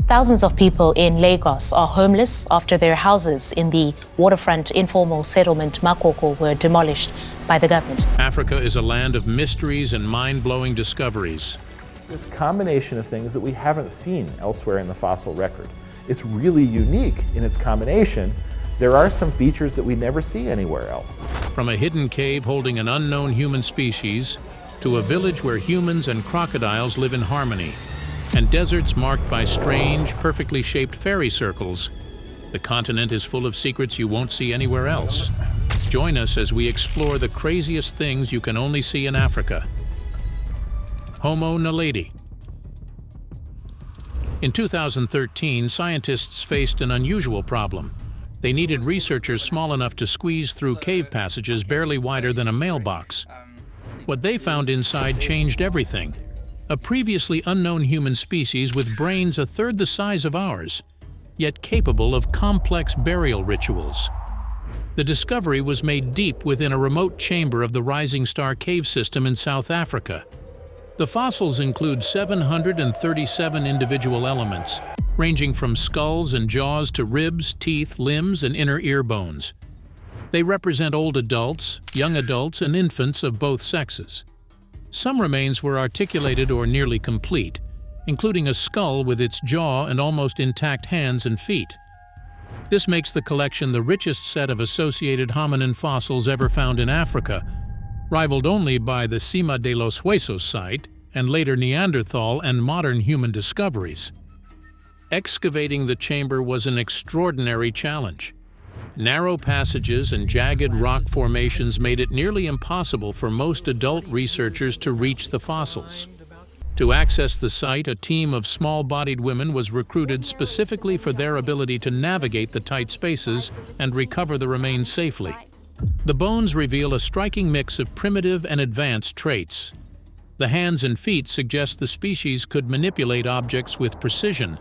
Thousands of people in Lagos are homeless after their houses in the waterfront informal settlement Makoko were demolished by the government. Africa is a land of mysteries and mind-blowing discoveries. This combination of things that we haven't seen elsewhere in the fossil record. It's really unique in its combination. There are some features that we never see anywhere else. From a hidden cave holding an unknown human species to a village where humans and crocodiles live in harmony, and deserts marked by strange, perfectly shaped fairy circles, the continent is full of secrets you won't see anywhere else. Join us as we explore the craziest things you can only see in Africa. Homo naledi. In 2013, scientists faced an unusual problem. They needed researchers small enough to squeeze through cave passages barely wider than a mailbox. What they found inside changed everything. A previously unknown human species with brains a third the size of ours, yet capable of complex burial rituals. The discovery was made deep within a remote chamber of the Rising Star cave system in South Africa. The fossils include 737 individual elements, ranging from skulls and jaws to ribs, teeth, limbs, and inner ear bones. They represent old adults, young adults, and infants of both sexes. Some remains were articulated or nearly complete, including a skull with its jaw and almost intact hands and feet. This makes the collection the richest set of associated hominin fossils ever found in Africa, rivaled only by the Cima de los Huesos site and later Neanderthal and modern human discoveries. Excavating the chamber was an extraordinary challenge. Narrow passages and jagged rock formations made it nearly impossible for most adult researchers to reach the fossils. To access the site, a team of small-bodied women was recruited specifically for their ability to navigate the tight spaces and recover the remains safely. The bones reveal a striking mix of primitive and advanced traits. The hands and feet suggest the species could manipulate objects with precision,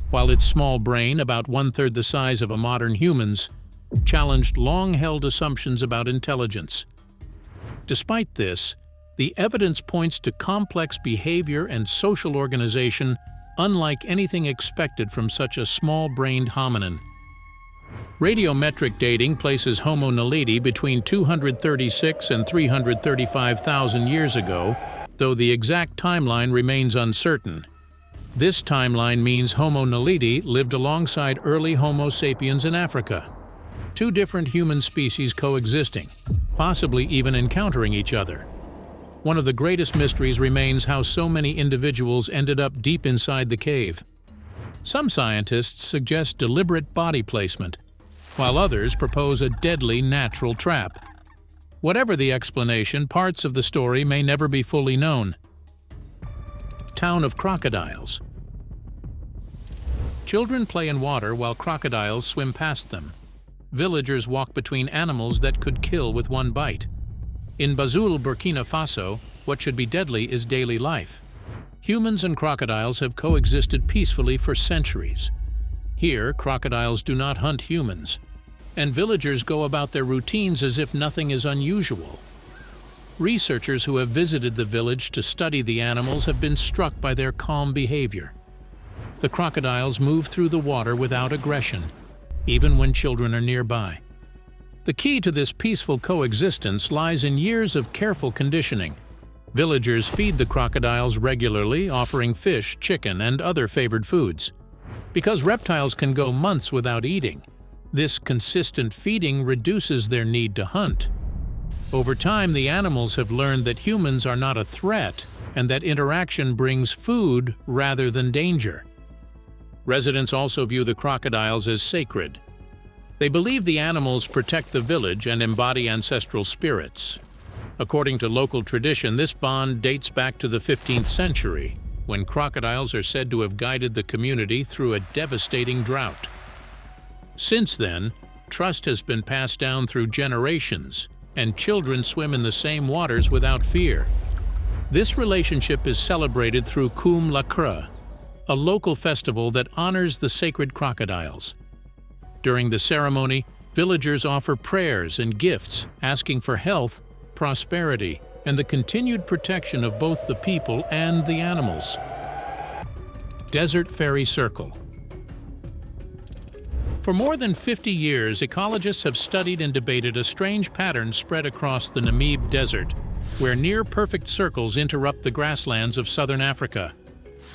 while its small brain, about one-third the size of a modern human's, challenged long-held assumptions about intelligence. Despite this, the evidence points to complex behavior and social organization unlike anything expected from such a small-brained hominin. Radiometric dating places Homo naledi between 236 and 335,000 years ago, though the exact timeline remains uncertain. This timeline means Homo naledi lived alongside early Homo sapiens in Africa. Two different human species coexisting, possibly even encountering each other. One of the greatest mysteries remains how so many individuals ended up deep inside the cave. Some scientists suggest deliberate body placement, while others propose a deadly natural trap. Whatever the explanation, parts of the story may never be fully known. Town of crocodiles. Children play in water while crocodiles swim past them. Villagers walk between animals that could kill with one bite. In Bazoule, Burkina Faso, what should be deadly is daily life. Humans and crocodiles have coexisted peacefully for centuries. Here, crocodiles do not hunt humans, and villagers go about their routines as if nothing is unusual. Researchers who have visited the village to study the animals have been struck by their calm behavior. The crocodiles move through the water without aggression, even when children are nearby. The key to this peaceful coexistence lies in years of careful conditioning. Villagers feed the crocodiles regularly, offering fish, chicken, and other favored foods. Because reptiles can go months without eating, this consistent feeding reduces their need to hunt. Over time, the animals have learned that humans are not a threat and that interaction brings food rather than danger. Residents also view the crocodiles as sacred. They believe the animals protect the village and embody ancestral spirits. According to local tradition, this bond dates back to the 15th century, when crocodiles are said to have guided the community through a devastating drought. Since then, trust has been passed down through generations, and children swim in the same waters without fear. This relationship is celebrated through Kum Lakra, a local festival that honors the sacred crocodiles. During the ceremony, villagers offer prayers and gifts, asking for health, prosperity, and the continued protection of both the people and the animals. Desert Fairy Circle. For more than 50 years, ecologists have studied and debated a strange pattern spread across the Namib Desert, where near-perfect circles interrupt the grasslands of southern Africa.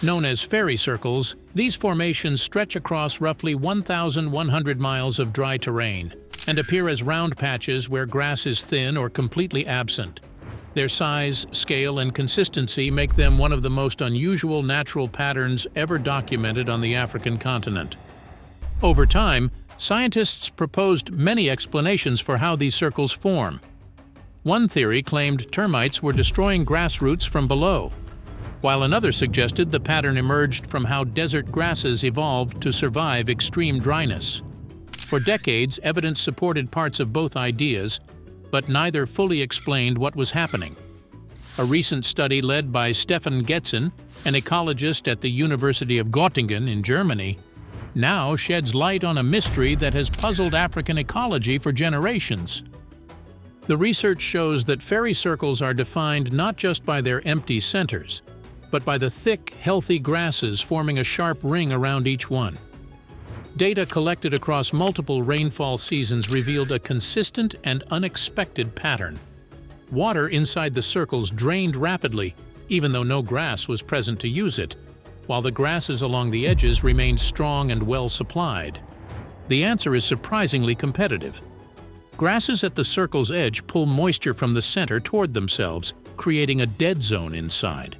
Known as fairy circles, these formations stretch across roughly 1,100 miles of dry terrain and appear as round patches where grass is thin or completely absent. Their size, scale, and consistency make them one of the most unusual natural patterns ever documented on the African continent. Over time, scientists proposed many explanations for how these circles form. One theory claimed termites were destroying grass roots from below, while another suggested the pattern emerged from how desert grasses evolved to survive extreme dryness. For decades, evidence supported parts of both ideas, but neither fully explained what was happening. A recent study led by Stefan Getzen, an ecologist at the University of Göttingen in Germany, now sheds light on a mystery that has puzzled African ecology for generations. The research shows that fairy circles are defined not just by their empty centers, but by the thick, healthy grasses forming a sharp ring around each one. Data collected across multiple rainfall seasons revealed a consistent and unexpected pattern. Water inside the circles drained rapidly, even though no grass was present to use it, while the grasses along the edges remained strong and well supplied. The answer is surprisingly competitive. Grasses at the circle's edge pull moisture from the center toward themselves, creating a dead zone inside.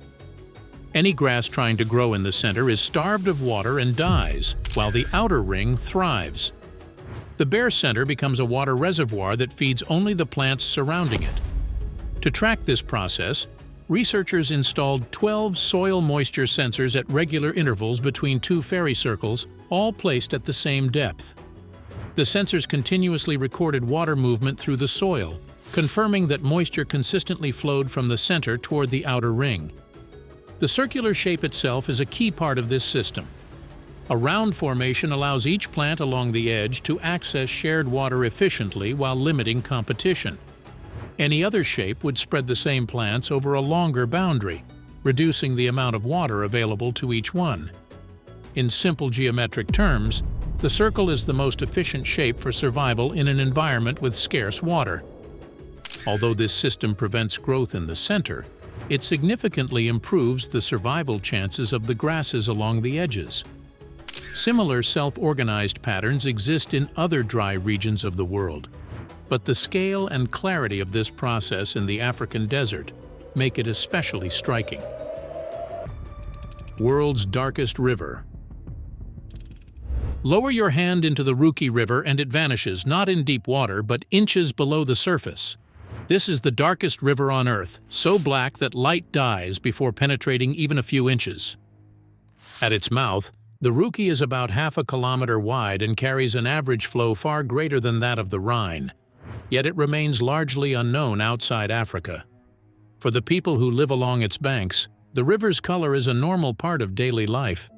Any grass trying to grow in the center is starved of water and dies, while the outer ring thrives. The bare center becomes a water reservoir that feeds only the plants surrounding it. To track this process, researchers installed 12 soil moisture sensors at regular intervals between two fairy circles, all placed at the same depth. The sensors continuously recorded water movement through the soil, confirming that moisture consistently flowed from the center toward the outer ring. The circular shape itself is a key part of this system. A round formation allows each plant along the edge to access shared water efficiently while limiting competition. Any other shape would spread the same plants over a longer boundary, reducing the amount of water available to each one. In simple geometric terms, the circle is the most efficient shape for survival in an environment with scarce water. Although this system prevents growth in the center, it significantly improves the survival chances of the grasses along the edges. Similar self-organized patterns exist in other dry regions of the world, but the scale and clarity of this process in the African desert make it especially striking. World's darkest river. Lower your hand into the Rukwa River and it vanishes, not in deep water, but inches below the surface. This is the darkest river on Earth, so black that light dies before penetrating even a few inches. At its mouth, the Rukwa is about half a kilometer wide and carries an average flow far greater than that of the Rhine. Yet it remains largely unknown outside Africa. For the people who live along its banks, the river's color is a normal part of daily life.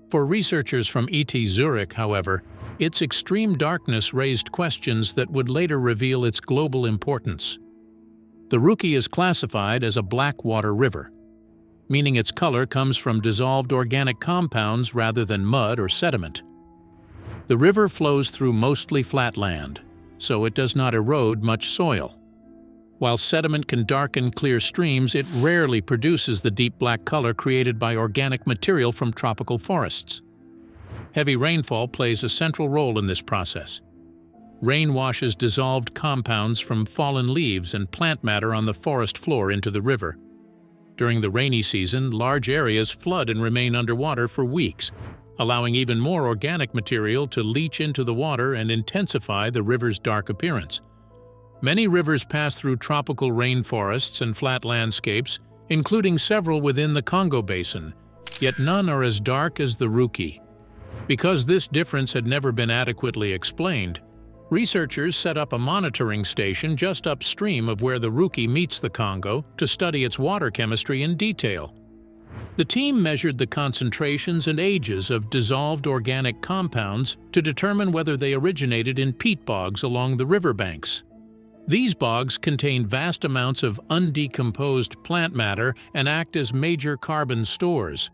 For researchers from ET Zurich, however, its extreme darkness raised questions that would later reveal its global importance. The Rukwa is classified as a black water river, meaning its color comes from dissolved organic compounds rather than mud or sediment. The river flows through mostly flat land, so it does not erode much soil. While sediment can darken clear streams, it rarely produces the deep black color created by organic material from tropical forests. Heavy rainfall plays a central role in this process. Rain washes dissolved compounds from fallen leaves and plant matter on the forest floor into the river. During the rainy season, large areas flood and remain underwater for weeks, allowing even more organic material to leach into the water and intensify the river's dark appearance. Many rivers pass through tropical rainforests and flat landscapes, including several within the Congo Basin, yet none are as dark as the Rukwa. Because this difference had never been adequately explained, researchers set up a monitoring station just upstream of where the Rukwa meets the Congo to study its water chemistry in detail. The team measured the concentrations and ages of dissolved organic compounds to determine whether they originated in peat bogs along the riverbanks. These bogs contain vast amounts of undecomposed plant matter and act as major carbon stores.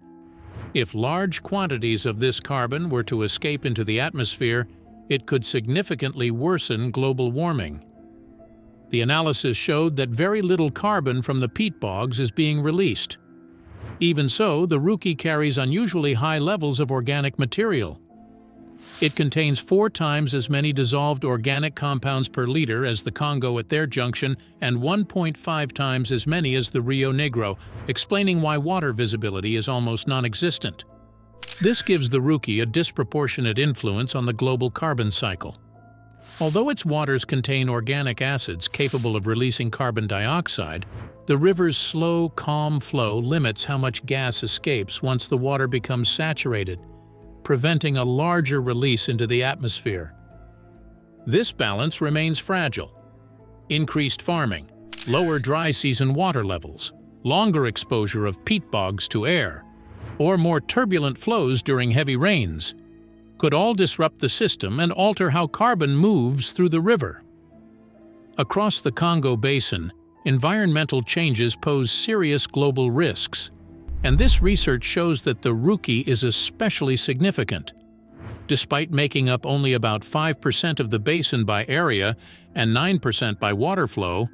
If large quantities of this carbon were to escape into the atmosphere, it could significantly worsen global warming. The analysis showed that very little carbon from the peat bogs is being released. Even so, the Rukwa carries unusually high levels of organic material. It contains 4 times as many dissolved organic compounds per liter as the Congo at their junction and 1.5 times as many as the Rio Negro, explaining why water visibility is almost non-existent. This gives the Rukwa a disproportionate influence on the global carbon cycle. Although its waters contain organic acids capable of releasing carbon dioxide, the river's slow, calm flow limits how much gas escapes once the water becomes saturated, preventing a larger release into the atmosphere. This balance remains fragile. Increased farming, lower dry season water levels, longer exposure of peat bogs to air, or more turbulent flows during heavy rains could all disrupt the system and alter how carbon moves through the river. Across the Congo Basin, environmental changes pose serious global risks, and this research shows that the Rukwa is especially significant. Despite making up only about 5% of the basin by area and 9% by water flow,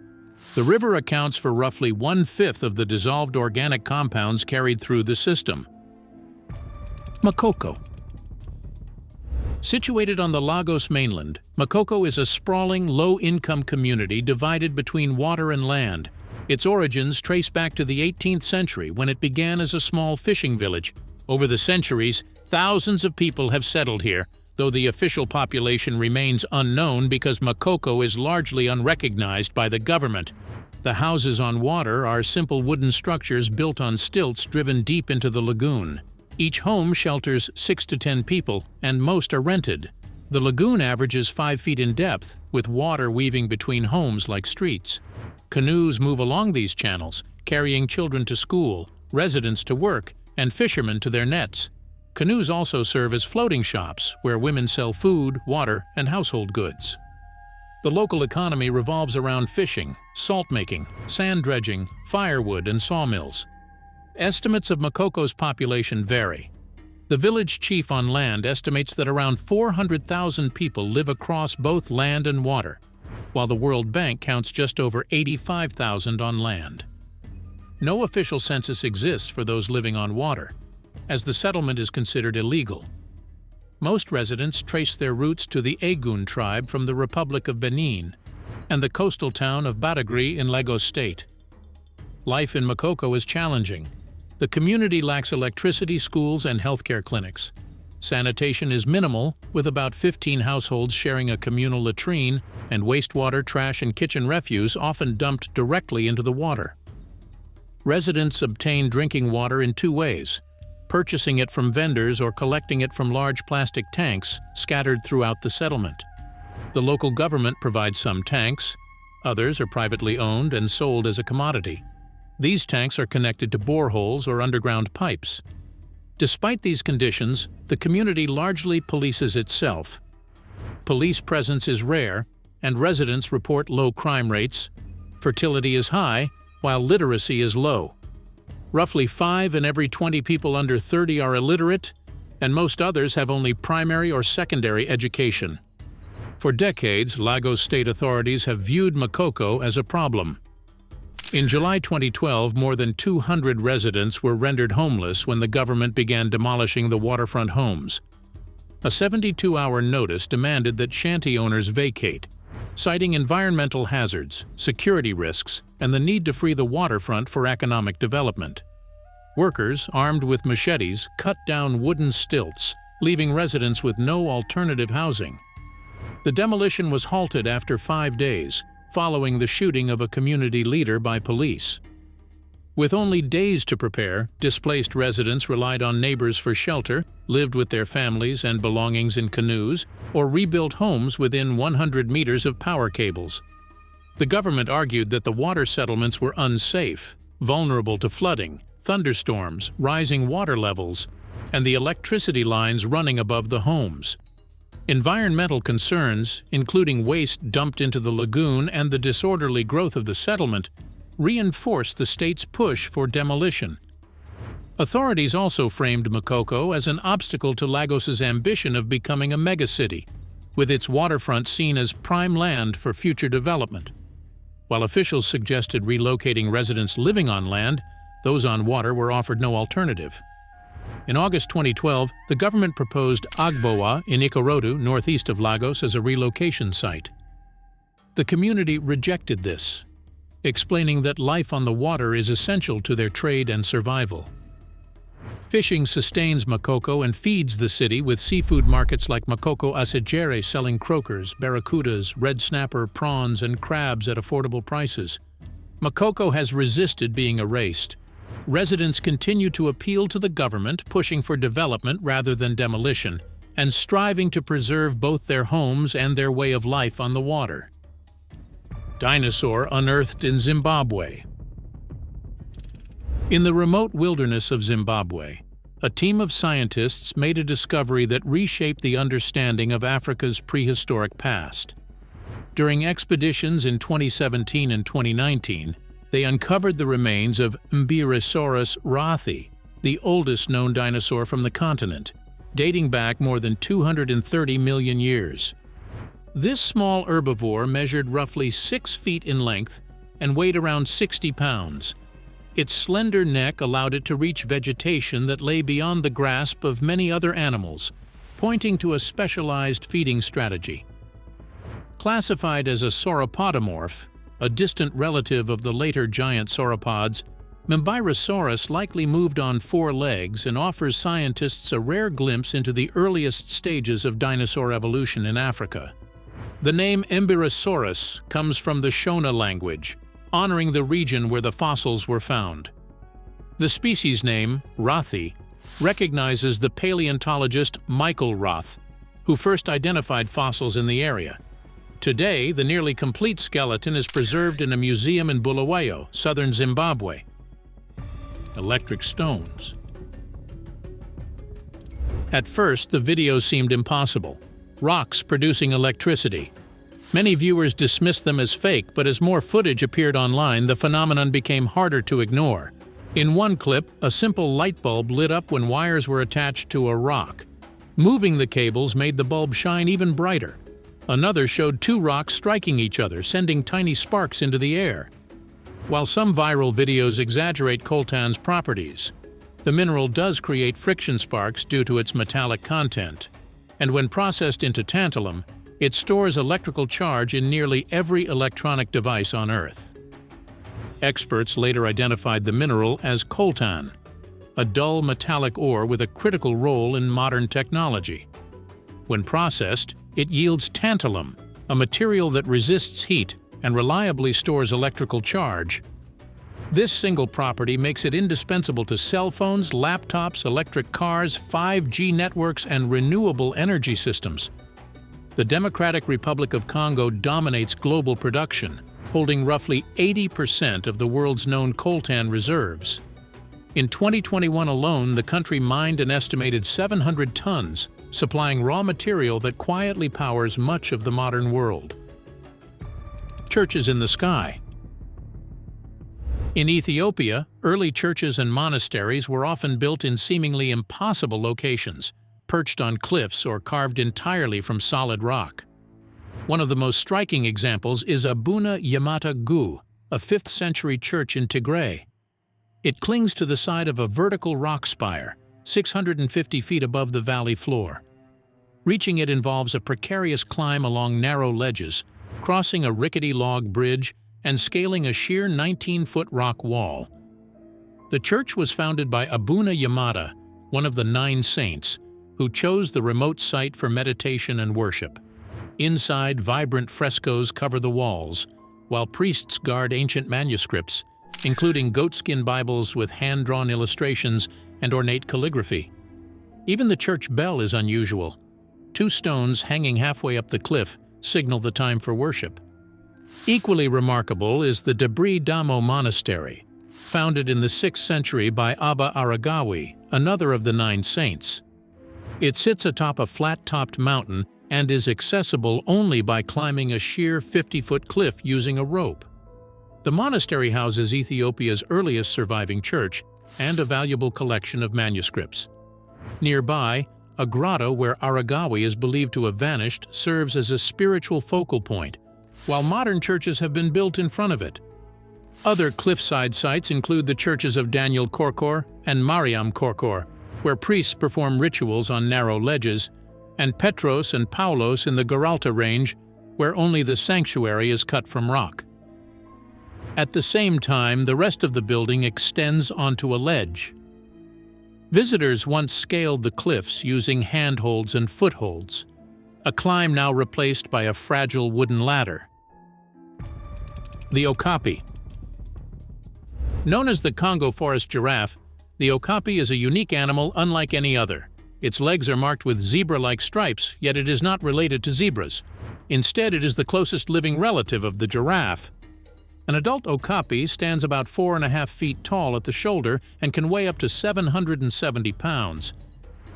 the river accounts for roughly 1/5 of the dissolved organic compounds carried through the system. Makoko. Situated on the Lagos mainland, Makoko is a sprawling, low-income community divided between water and land. Its origins trace back to the 18th century when it began as a small fishing village. Over the centuries, thousands of people have settled here, though the official population remains unknown because Makoko is largely unrecognized by the government. The houses on water are simple wooden structures built on stilts driven deep into the lagoon. Each home shelters 6 to 10 people, and most are rented. The lagoon averages 5 feet in depth, with water weaving between homes like streets. Canoes move along these channels, carrying children to school, residents to work, and fishermen to their nets. Canoes also serve as floating shops, where women sell food, water, and household goods. The local economy revolves around fishing, salt making, sand dredging, firewood, and sawmills. Estimates of Makoko's population vary. The village chief on land estimates that around 400,000 people live across both land and water, while the World Bank counts just over 85,000 on land. No official census exists for those living on water, as the settlement is considered illegal. Most residents trace their roots to the Egun tribe from the Republic of Benin and the coastal town of Badagry in Lagos State. Life in Makoko is challenging. The community lacks electricity, schools, and healthcare clinics. Sanitation is minimal, with about 15 households sharing a communal latrine, and wastewater, trash, and kitchen refuse often dumped directly into the water. Residents obtain drinking water in 2 ways: purchasing it from vendors or collecting it from large plastic tanks scattered throughout the settlement. The local government provides some tanks. Others are privately owned and sold as a commodity. These tanks are connected to boreholes or underground pipes. Despite these conditions, the community largely polices itself. Police presence is rare, and residents report low crime rates. Fertility is high, while literacy is low. Roughly 5 in every 20 people under 30 are illiterate, and most others have only primary or secondary education. For decades, Lagos state authorities have viewed Makoko as a problem. In July 2012, more than 200 residents were rendered homeless when the government began demolishing the waterfront homes. A 72-hour notice demanded that shanty owners vacate, citing environmental hazards, security risks, and the need to free the waterfront for economic development. Workers, armed with machetes, cut down wooden stilts, leaving residents with no alternative housing. The demolition was halted after 5 days, following the shooting of a community leader by police. With only days to prepare, displaced residents relied on neighbors for shelter, lived with their families and belongings in canoes, or rebuilt homes within 100 meters of power cables. The government argued that the water settlements were unsafe, vulnerable to flooding, thunderstorms, rising water levels, and the electricity lines running above the homes. Environmental concerns, including waste dumped into the lagoon and the disorderly growth of the settlement, reinforced the state's push for demolition. Authorities also framed Makoko as an obstacle to Lagos's ambition of becoming a megacity, with its waterfront seen as prime land for future development. While officials suggested relocating residents living on land, those on water were offered no alternative. In August 2012, the government proposed Agboa in Ikorodu, northeast of Lagos, as a relocation site. The community rejected this, explaining that life on the water is essential to their trade and survival. Fishing sustains Makoko and feeds the city, with seafood markets like Makoko Asegere selling croakers, barracudas, red snapper, prawns, and crabs at affordable prices. Makoko has resisted being erased. Residents continue to appeal to the government, pushing for development rather than demolition, and striving to preserve both their homes and their way of life on the water. Dinosaur unearthed in Zimbabwe. In the remote wilderness of Zimbabwe, a team of scientists made a discovery that reshaped the understanding of Africa's prehistoric past. During expeditions in 2017 and 2019, they uncovered the remains of Mbirosaurus rathi, the oldest known dinosaur from the continent, dating back more than 230 million years. This small herbivore measured roughly 6 feet in length and weighed around 60 pounds. Its slender neck allowed it to reach vegetation that lay beyond the grasp of many other animals, pointing to a specialized feeding strategy. Classified as a sauropodomorph, a distant relative of the later giant sauropods, Mbirosaurus likely moved on 4 legs and offers scientists a rare glimpse into the earliest stages of dinosaur evolution in Africa. The name Mbirosaurus comes from the Shona language, honoring the region where the fossils were found. The species name, Rathi, recognizes the paleontologist Michael Roth, who first identified fossils in the area. Today, the nearly complete skeleton is preserved in a museum in Bulawayo, southern Zimbabwe. Electric stones. At first, the video seemed impossible. Rocks producing electricity. Many viewers dismissed them as fake, but as more footage appeared online, the phenomenon became harder to ignore. In one clip, a simple light bulb lit up when wires were attached to a rock. Moving the cables made the bulb shine even brighter. Another showed 2 rocks striking each other, sending tiny sparks into the air. While some viral videos exaggerate coltan's properties, the mineral does create friction sparks due to its metallic content, and when processed into tantalum, it stores electrical charge in nearly every electronic device on Earth. Experts later identified the mineral as coltan, a dull metallic ore with a critical role in modern technology. When processed, it yields tantalum, a material that resists heat and reliably stores electrical charge. This single property makes it indispensable to cell phones, laptops, electric cars, 5G networks, and renewable energy systems. The Democratic Republic of Congo dominates global production, holding roughly 80% of the world's known coltan reserves. In 2021 alone, the country mined an estimated 700 tons, supplying raw material that quietly powers much of the modern world. Churches in the sky. In Ethiopia, early churches and monasteries were often built in seemingly impossible locations, perched on cliffs or carved entirely from solid rock. One of the most striking examples is Abuna Yamata Gu, a 5th century church in Tigray. It clings to the side of a vertical rock spire, 650 feet above the valley floor. Reaching it involves a precarious climb along narrow ledges, crossing a rickety log bridge, and scaling a sheer 19-foot rock wall. The church was founded by Abuna Yamata, one of the 9 saints, who chose the remote site for meditation and worship. Inside, vibrant frescoes cover the walls, while priests guard ancient manuscripts, including goatskin Bibles with hand-drawn illustrations and ornate calligraphy. Even the church bell is unusual. 2 stones hanging halfway up the cliff signal the time for worship. Equally remarkable is the Debris Damo Monastery, founded in the 6th century by Abba Aragawi, another of the 9 saints. It sits atop a flat-topped mountain and is accessible only by climbing a sheer 50-foot cliff using a rope. The monastery houses Ethiopia's earliest surviving church, and a valuable collection of manuscripts. Nearby, a grotto where Aragawi is believed to have vanished serves as a spiritual focal point, while modern churches have been built in front of it. Other cliffside sites include the churches of Daniel Korkor and Mariam Korkor, where priests perform rituals on narrow ledges, and Petros and Paulos in the Geralta Range, where only the sanctuary is cut from rock. At the same time, the rest of the building extends onto a ledge. Visitors once scaled the cliffs using handholds and footholds, a climb now replaced by a fragile wooden ladder. The okapi. Known as the Congo forest giraffe, the okapi is a unique animal unlike any other. Its legs are marked with zebra-like stripes, yet it is not related to zebras. Instead, it is the closest living relative of the giraffe. An adult okapi stands about 4.5 feet tall at the shoulder and can weigh up to 770 pounds.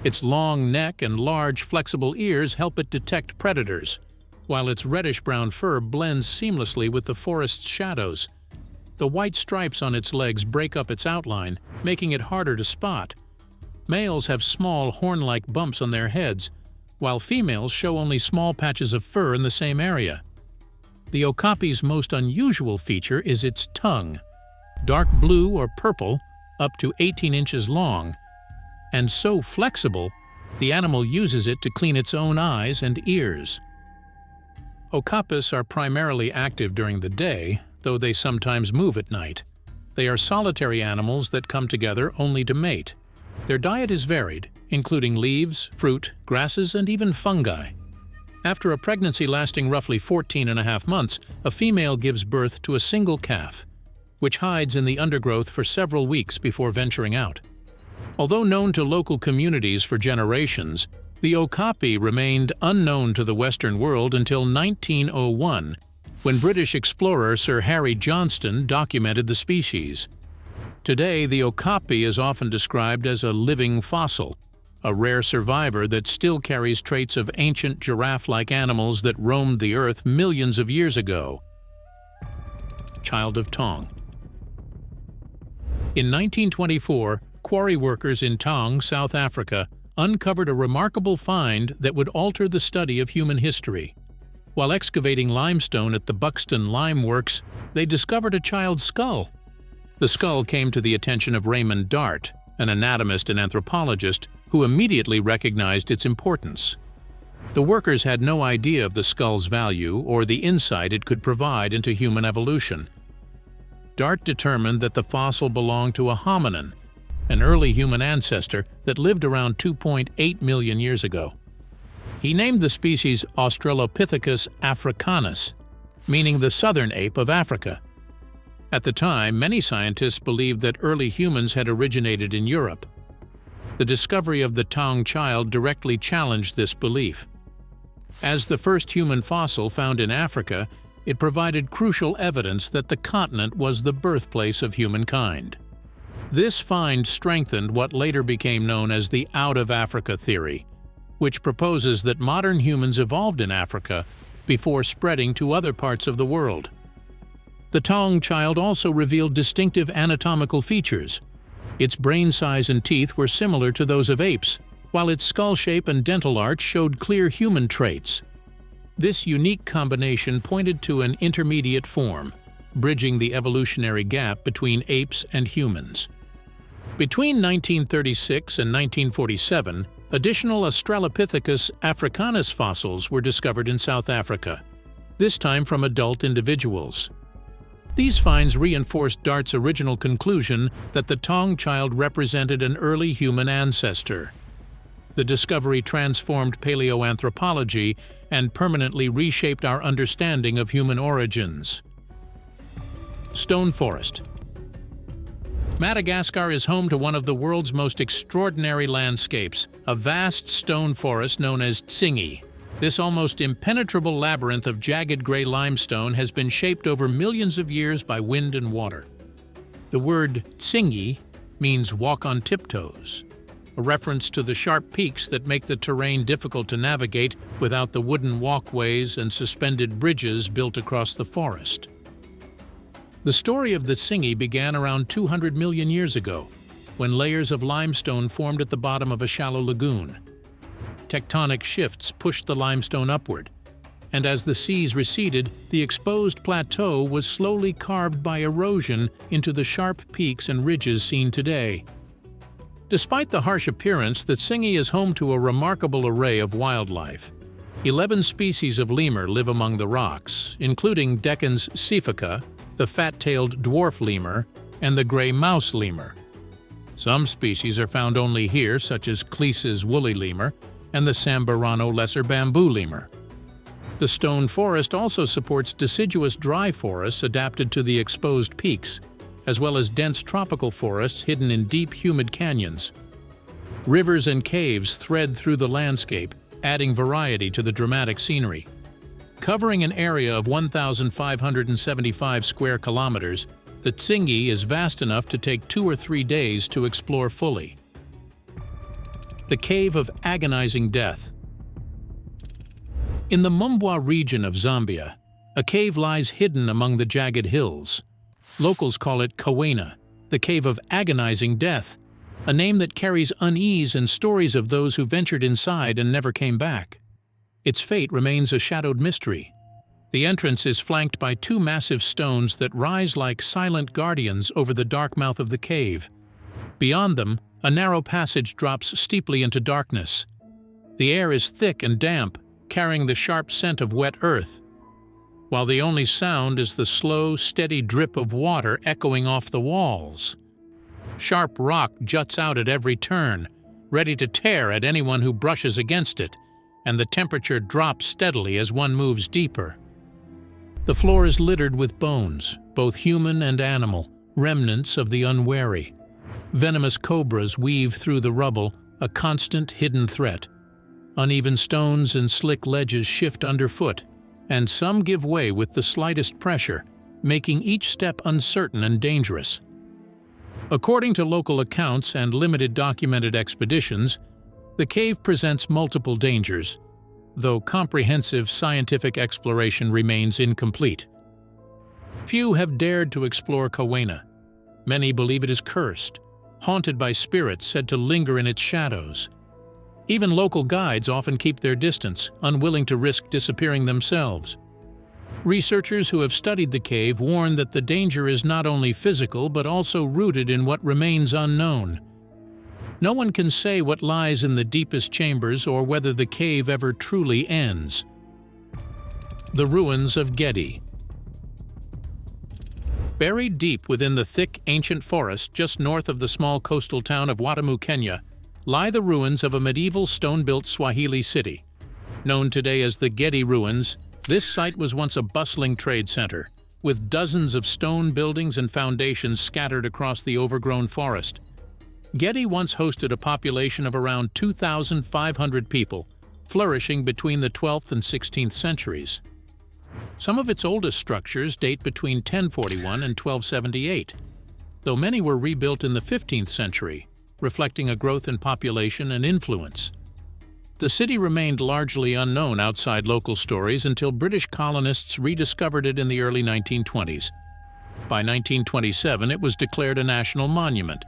Its long neck and large, flexible ears help it detect predators, while its reddish-brown fur blends seamlessly with the forest's shadows. The white stripes on its legs break up its outline, making it harder to spot. Males have small, horn-like bumps on their heads, while females show only small patches of fur in the same area. The okapi's most unusual feature is its tongue, dark blue or purple, up to 18 inches long, and so flexible, the animal uses it to clean its own eyes and ears. Okapis are primarily active during the day, though they sometimes move at night. They are solitary animals that come together only to mate. Their diet is varied, including leaves, fruit, grasses, and even fungi. After a pregnancy lasting roughly 14.5 months, a female gives birth to a single calf, which hides in the undergrowth for several weeks before venturing out. Although known to local communities for generations, the okapi remained unknown to the Western world until 1901, when British explorer Sir Harry Johnston documented the species. Today, the okapi is often described as a living fossil, a rare survivor that still carries traits of ancient giraffe-like animals that roamed the earth millions of years ago. Child of Taung. In 1924, quarry workers in Taung, South Africa, uncovered a remarkable find that would alter the study of human history. While excavating limestone at the Buxton Lime Works, they discovered a child's skull. The skull came to the attention of Raymond Dart, an anatomist and anthropologist, who immediately recognized its importance. The workers had no idea of the skull's value or the insight it could provide into human evolution. Dart determined that the fossil belonged to a hominin, an early human ancestor that lived around 2.8 million years ago. He named the species Australopithecus africanus, meaning the southern ape of Africa. At the time, many scientists believed that early humans had originated in Europe. The discovery of the Taung Child directly challenged this belief. As the first human fossil found in Africa, it provided crucial evidence that the continent was the birthplace of humankind. This find strengthened what later became known as the out-of-Africa theory, which proposes that modern humans evolved in Africa before spreading to other parts of the world. The Taung Child also revealed distinctive anatomical features. Its brain size and teeth were similar to those of apes, while its skull shape and dental arch showed clear human traits. This unique combination pointed to an intermediate form, bridging the evolutionary gap between apes and humans. Between 1936 and 1947, additional Australopithecus africanus fossils were discovered in South Africa, this time from adult individuals. These finds reinforced Dart's original conclusion that the Taung Child represented an early human ancestor. The discovery transformed paleoanthropology and permanently reshaped our understanding of human origins. Stone Forest. Madagascar is home to one of the world's most extraordinary landscapes, a vast stone forest known as Tsingy. This almost impenetrable labyrinth of jagged gray limestone has been shaped over millions of years by wind and water. The word Tsingy means walk on tiptoes, a reference to the sharp peaks that make the terrain difficult to navigate without the wooden walkways and suspended bridges built across the forest. The story of the Tsingy began around 200 million years ago. when layers of limestone formed at the bottom of a shallow lagoon. Tectonic shifts pushed the limestone upward, and as the seas receded, the exposed plateau was slowly carved by erosion into the sharp peaks and ridges seen today. Despite the harsh appearance, the Tsingy is home to a remarkable array of wildlife. 11 species of lemur live among the rocks, including Deccan's Sifaka, the fat-tailed dwarf lemur, and the gray mouse lemur. Some species are found only here, such as Cleese's woolly lemur and the Sambarano lesser bamboo lemur. The stone forest also supports deciduous dry forests adapted to the exposed peaks, as well as dense tropical forests hidden in deep, humid canyons. Rivers and caves thread through the landscape, adding variety to the dramatic scenery. Covering an area of 1,575 square kilometers, the Tsingy is vast enough to take 2 or 3 days to explore fully. The Cave of Agonizing Death. In the Mumbwa region of Zambia, a cave lies hidden among the jagged hills. Locals call it Kawena, the Cave of Agonizing Death, a name that carries unease and stories of those who ventured inside and never came back. Its fate remains a shadowed mystery. The entrance is flanked by 2 massive stones that rise like silent guardians over the dark mouth of the cave. Beyond them, a narrow passage drops steeply into darkness. The air is thick and damp, carrying the sharp scent of wet earth, while the only sound is the slow, steady drip of water echoing off the walls. Sharp rock juts out at every turn, ready to tear at anyone who brushes against it, and the temperature drops steadily as one moves deeper. The floor is littered with bones, both human and animal, remnants of the unwary. Venomous cobras weave through the rubble, a constant hidden threat. Uneven stones and slick ledges shift underfoot, and some give way with the slightest pressure, making each step uncertain and dangerous. According to local accounts and limited documented expeditions, the cave presents multiple dangers, though comprehensive scientific exploration remains incomplete. Few have dared to explore Kawena. Many believe it is cursed, haunted by spirits said to linger in its shadows. Even local guides often keep their distance, unwilling to risk disappearing themselves. Researchers who have studied the cave warn that the danger is not only physical but also rooted in what remains unknown. No one can say what lies in the deepest chambers or whether the cave ever truly ends. The ruins of Gedi. Buried deep within the thick, ancient forest just north of the small coastal town of Watamu, Kenya, lie the ruins of a medieval stone-built Swahili city. Known today as the Gedi ruins, this site was once a bustling trade center, with dozens of stone buildings and foundations scattered across the overgrown forest. Gedi once hosted a population of around 2,500 people, flourishing between the 12th and 16th centuries. Some of its oldest structures date between 1041 and 1278, though many were rebuilt in the 15th century, reflecting a growth in population and influence. The city remained largely unknown outside local stories until British colonists rediscovered it in the early 1920s. By 1927, it was declared a national monument,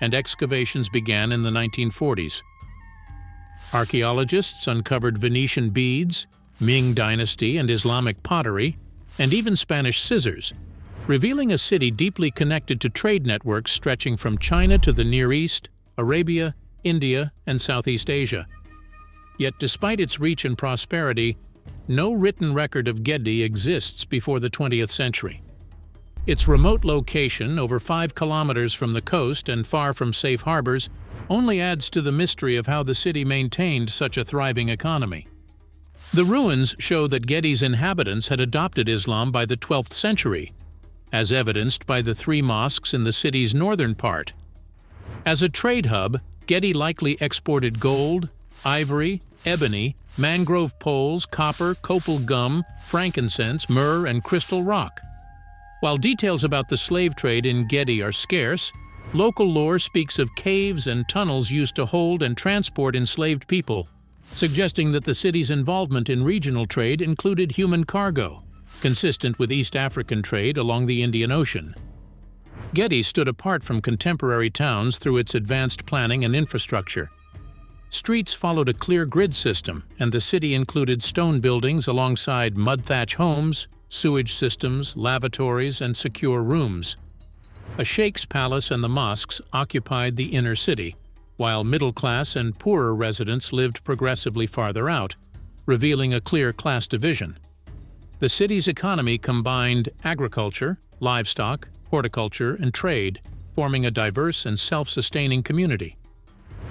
and excavations began in the 1940s. Archaeologists uncovered Venetian beads, Ming Dynasty and Islamic pottery, and even Spanish scissors, revealing a city deeply connected to trade networks stretching from China to the Near East, Arabia, India, and Southeast Asia. Yet despite its reach and prosperity, no written record of Gedi exists before the 20th century. Its remote location, over 5 kilometers from the coast and far from safe harbors, only adds to the mystery of how the city maintained such a thriving economy. The ruins show that Gedi's inhabitants had adopted Islam by the 12th century, as evidenced by the 3 mosques in the city's northern part. As a trade hub, Gedi likely exported gold, ivory, ebony, mangrove poles, copper, copal gum, frankincense, myrrh, and crystal rock. While details about the slave trade in Gedi are scarce, local lore speaks of caves and tunnels used to hold and transport enslaved people, suggesting that the city's involvement in regional trade included human cargo, consistent with East African trade along the Indian Ocean. Gedi stood apart from contemporary towns through its advanced planning and infrastructure. Streets followed a clear grid system, and the city included stone buildings alongside mud-thatch homes, sewage systems, lavatories, and secure rooms. A sheikh's palace and the mosques occupied the inner city, while middle-class and poorer residents lived progressively farther out, revealing a clear class division. The city's economy combined agriculture, livestock, horticulture, and trade, forming a diverse and self-sustaining community.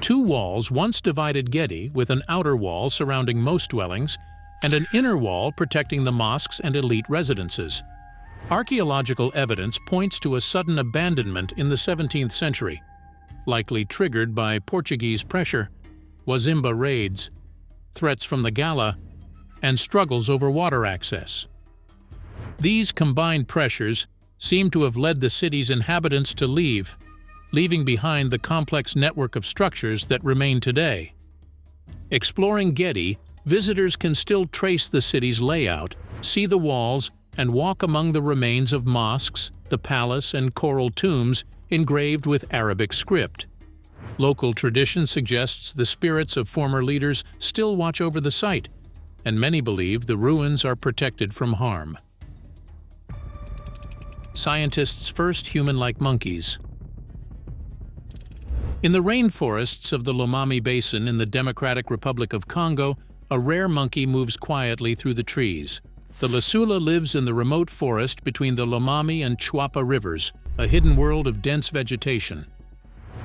Two walls once divided Gedi, with an outer wall surrounding most dwellings and an inner wall protecting the mosques and elite residences. Archaeological evidence points to a sudden abandonment in the 17th century, likely triggered by Portuguese pressure, Wazimba raids, threats from the Gala, and struggles over water access. These combined pressures seem to have led the city's inhabitants to leaving behind the complex network of structures that remain today. Exploring Gedi, visitors can still trace the city's layout, see the walls, and walk among the remains of mosques, the palace, and coral tombs engraved with Arabic script. Local tradition suggests the spirits of former leaders still watch over the site, and many believe the ruins are protected from harm. Scientists' first human-like monkeys. In the rainforests of the Lomami Basin in the Democratic Republic of Congo, a rare monkey moves quietly through the trees. The Lesula lives in the remote forest between the Lomami and Chwapa rivers, a hidden world of dense vegetation.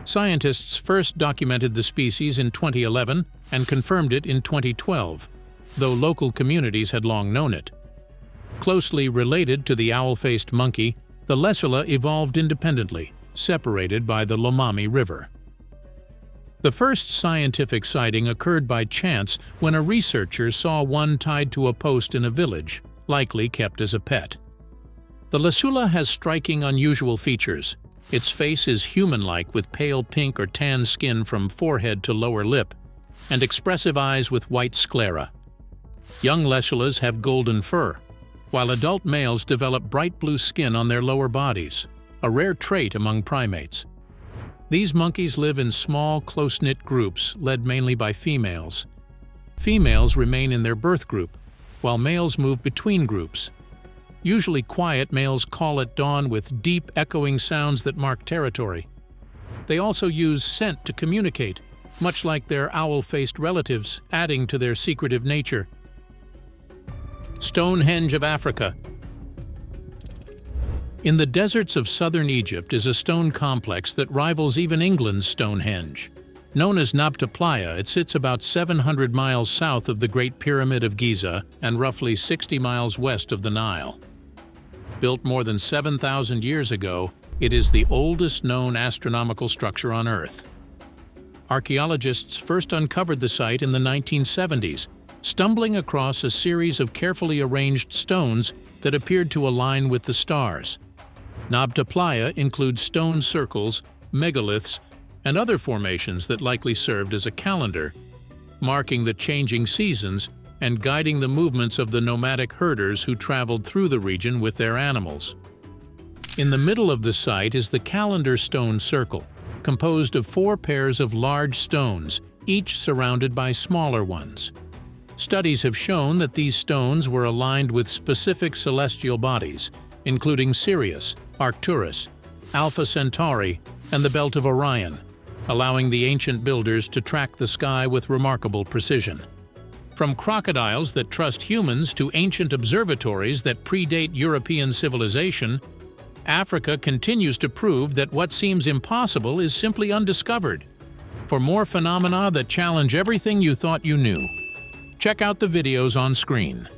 Scientists first documented the species in 2011 and confirmed it in 2012, though local communities had long known it. Closely related to the owl-faced monkey, the Lesula evolved independently, separated by the Lomami River. The first scientific sighting occurred by chance when a researcher saw one tied to a post in a village, likely kept as a pet. The Lesula has striking, unusual features. Its face is human-like with pale pink or tan skin from forehead to lower lip, and expressive eyes with white sclera. Young Lesulas have golden fur, while adult males develop bright blue skin on their lower bodies, a rare trait among primates. These monkeys live in small, close-knit groups led mainly by females. Females remain in their birth group, while males move between groups. Usually quiet, males call at dawn with deep, echoing sounds that mark territory. They also use scent to communicate, much like their owl-faced relatives, adding to their secretive nature. Stonehenge of Africa. In the deserts of southern Egypt is a stone complex that rivals even England's Stonehenge. Known as Nabta Playa, it sits about 700 miles south of the Great Pyramid of Giza and roughly 60 miles west of the Nile. Built more than 7,000 years ago, it is the oldest known astronomical structure on Earth. Archaeologists first uncovered the site in the 1970s, stumbling across a series of carefully arranged stones that appeared to align with the stars. Nabta Playa includes stone circles, megaliths, and other formations that likely served as a calendar, marking the changing seasons and guiding the movements of the nomadic herders who traveled through the region with their animals. In the middle of the site is the calendar stone circle, composed of 4 pairs of large stones, each surrounded by smaller ones. Studies have shown that these stones were aligned with specific celestial bodies, including Sirius, Arcturus, Alpha Centauri, and the Belt of Orion, allowing the ancient builders to track the sky with remarkable precision. From crocodiles that trust humans to ancient observatories that predate European civilization, Africa continues to prove that what seems impossible is simply undiscovered. For more phenomena that challenge everything you thought you knew, check out the videos on screen.